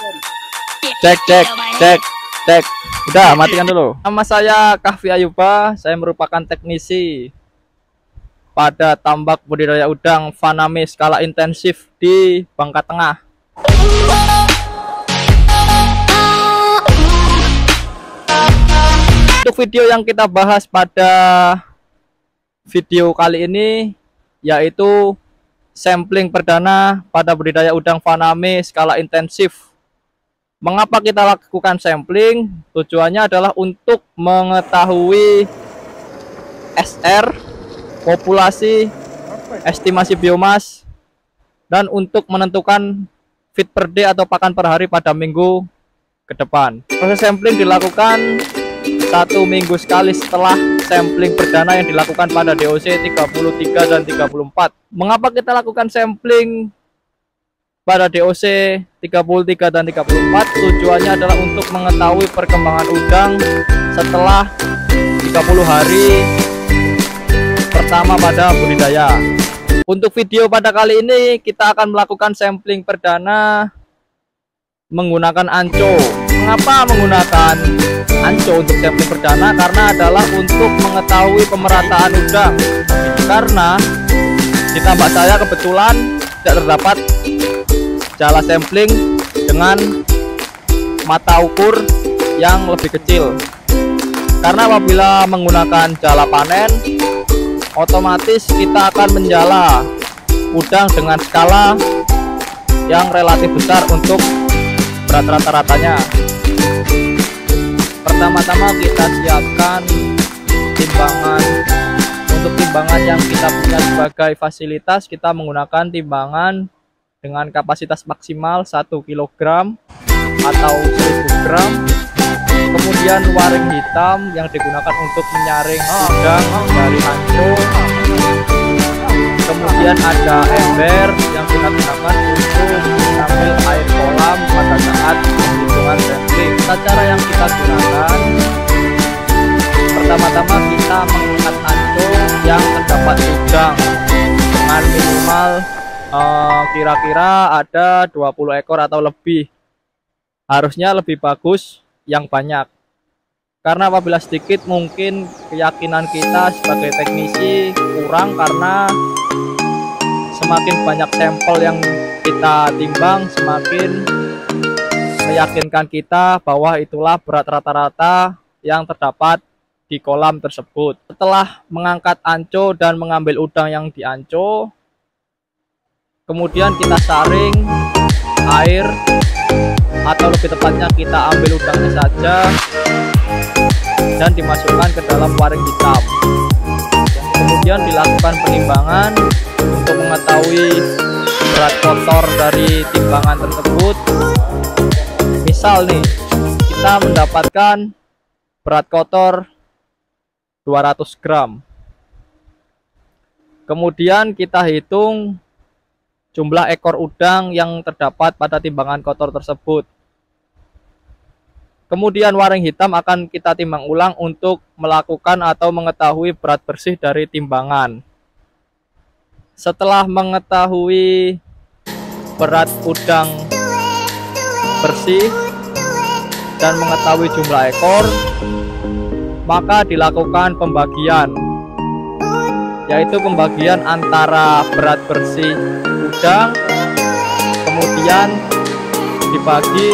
Cek, cek, cek, cek. Udah, matikan dulu. Nama saya Kahfi Ayuba. Saya merupakan teknisi pada tambak budidaya udang Faname skala intensif di Bangka Tengah. Untuk video yang kita bahas pada video kali ini yaitu sampling perdana pada budidaya udang Faname skala intensif. Mengapa kita lakukan sampling? Tujuannya adalah untuk mengetahui SR, populasi, estimasi biomas, dan untuk menentukan feed per day atau pakan per hari pada minggu ke depan. Proses sampling dilakukan 1 minggu sekali setelah sampling perdana yang dilakukan pada DOC 33 dan 34. Mengapa kita lakukan sampling pada DOC 33 dan 34? Tujuannya adalah untuk mengetahui perkembangan udang setelah 30 hari pertama pada budidaya. Untuk video pada kali ini kita akan melakukan sampling perdana menggunakan anco. Mengapa menggunakan anco untuk sampling perdana? Karena adalah untuk mengetahui pemerataan udang. Karena di tambak saya kebetulan tidak terdapat jala sampling dengan mata ukur yang lebih kecil. Karena apabila menggunakan jala panen, otomatis kita akan menjala udang dengan skala yang relatif besar untuk berat rata-ratanya. Pertama-tama kita siapkan timbangan. Untuk timbangan yang kita punya sebagai fasilitas, kita menggunakan timbangan dengan kapasitas maksimal 1 kg atau 1000 gram. Kemudian waring hitam yang digunakan untuk menyaring udang dari anco. Kemudian ada ember yang kita gunakan untuk mengambil air kolam pada saat penghitungan sampling. Cara yang kita gunakan, pertama-tama kita mengikat anco yang terdapat udang dengan minimal kira-kira ada 20 ekor atau lebih. Harusnya lebih bagus yang banyak, karena apabila sedikit mungkin keyakinan kita sebagai teknisi kurang, karena semakin banyak sampel yang kita timbang semakin meyakinkan kita bahwa itulah berat rata-rata yang terdapat di kolam tersebut. Setelah mengangkat anco dan mengambil udang yang dianco, kemudian kita saring air, atau lebih tepatnya kita ambil udangnya saja dan dimasukkan ke dalam waring hitam. Kemudian dilakukan penimbangan untuk mengetahui berat kotor dari timbangan tersebut. Misal nih, kita mendapatkan berat kotor 200 gram. Kemudian kita hitung jumlah ekor udang yang terdapat pada timbangan kotor tersebut. Kemudian waring hitam akan kita timbang ulang untuk melakukan atau mengetahui berat bersih dari timbangan. Setelah mengetahui berat udang bersih dan mengetahui jumlah ekor, maka dilakukan pembagian, yaitu pembagian antara berat bersih udang, kemudian dibagi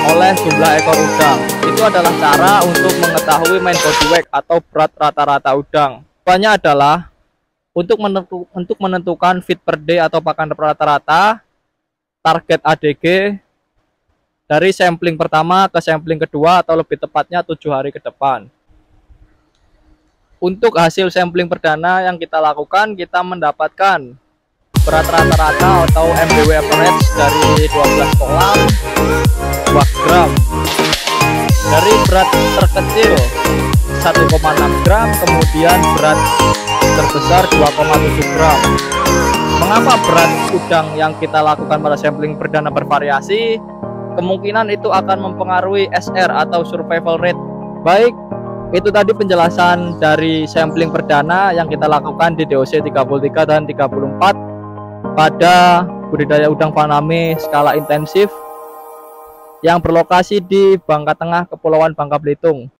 oleh jumlah ekor udang. Itu adalah cara untuk mengetahui main body weight atau berat rata-rata udang. Tujuannya adalah untuk menentukan feed per day atau pakan rata-rata, target ADG dari sampling pertama ke sampling kedua, atau lebih tepatnya 7 hari ke depan. Untuk hasil sampling perdana yang kita lakukan, kita mendapatkan berat rata-rata atau MBW average dari 12 kolam 2 gram. Dari berat terkecil 1,6 gram, kemudian berat terbesar 2,7 gram. Mengapa berat udang yang kita lakukan pada sampling perdana bervariasi? Kemungkinan itu akan mempengaruhi SR atau survival rate. Baik, itu tadi penjelasan dari sampling perdana yang kita lakukan di DOC 33 dan 34 pada budidaya udang Faname skala intensif yang berlokasi di Bangka Tengah, Kepulauan Bangka Belitung.